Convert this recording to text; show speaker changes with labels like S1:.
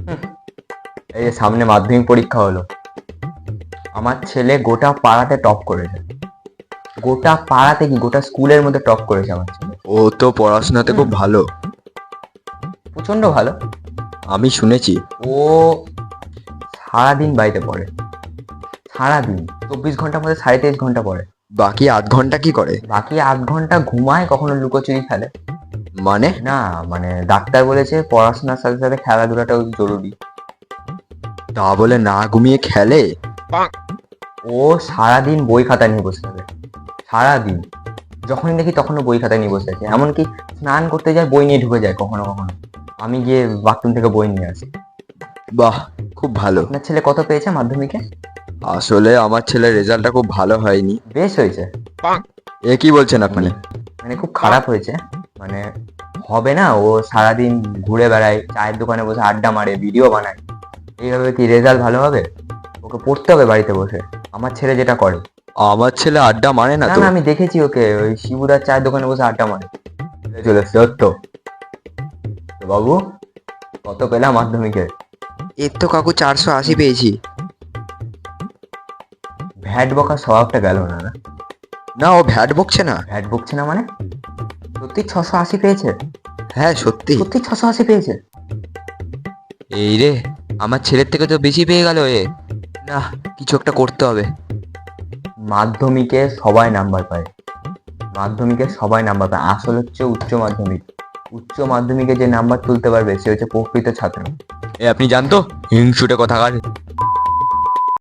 S1: হুম, এই যে সামনে মাধ্যমিক পরীক্ষা হলো, আমার ছেলে গোটা পাড়াতে টপ করেছে। গোটা পাড়াতে কি, গোটা স্কুলের মধ্যে টপ করেছে আমার ছেলে।
S2: ও তো পড়াশোনাতে খুব ভালো,
S1: প্রচন্ড ভালো।
S2: আমি শুনেছি।
S1: ও সারাদিন বাড়িতে পড়ে, সারাদিন 24 ঘন্টার মধ্যে 23.5 ঘন্টা পড়ে।
S2: বাকি 8 ঘন্টা কি করে?
S1: বাকি 8 ঘন্টা ঘুমায়, কখনো লুকোচুরি খেলে।
S2: মানে?
S1: না মানে ডাক্তার বলেছে পড়াশোনার সাথে সাথে খেলাধুলাটাও জরুরি।
S2: তা বলে না ঘুমিয়ে খেলে?
S1: ও সারাদিন বই খাতা নিয়ে বসে থাকে, সারাদিন। যখনই দেখি তখনও বই খাতা নিয়ে বসে আছে, এমনকি স্নান করতে যায় বই নিয়ে ঢুকে যায় কখনো কখনো। আমি গিয়ে বাথরুম থেকে বই নিয়ে আসি।
S2: বাহ, খুব ভালো।
S1: আপনার ছেলে কত পেয়েছে মাধ্যমিকে?
S2: আসলে আমার ছেলের রেজাল্টটা খুব ভালো হয়নি।
S1: বেশ হয়েছে।
S2: এ কি বলছেন আপনি?
S1: মানে খুব খারাপ হয়েছে, মানে হবে না। ও সারাদিন ঘুরে বেড়ায়, চায়ের দোকানে বসে আড্ডা মারে, ভিডিও বানায়, এইভাবে কি রেজাল্ট ভালো হবে? ওকে পড়তে হবে বাড়িতে বসে, আমার ছেলে যেটা করে।
S2: আমার ছেলে আড্ডা মারে না
S1: না
S2: তো।
S1: না, আমি দেখেছি ওকে ওই শিবুদার চায়ের দোকানে বসে আড্ডা মারে। চলে এসছে ওর তো। তো বাবু, কত পেলাম মাধ্যমিকে?
S2: এর তো কাকু 480 পেয়েছি।
S1: ভ্যাট বকার স্বভাবটা গেল না না?
S2: না, ও ভ্যাট বকছে না।
S1: ভ্যাট বকছে না মানে? সত্যি 680 পেয়েছে?
S2: হ্যাঁ সত্যি।
S1: সত্যি 680 পেয়েছে?
S2: এই রে, আমার ছেলের থেকে তো বেশি পেয়ে গেল এ। না, কিছু একটা করতে হবে।
S1: মাধ্যমিকে সবাই নাম্বার পায়, মাধ্যমিকে সবাই নাম্বার পায়, আসল হচ্ছে উচ্চ মাধ্যমিক। উচ্চ মাধ্যমিকে যে নাম্বার তুলতে পারবে সে হচ্ছে প্রকৃত ছাত্র।
S2: এ আপনি জানতো হিংসুটে কথাকার।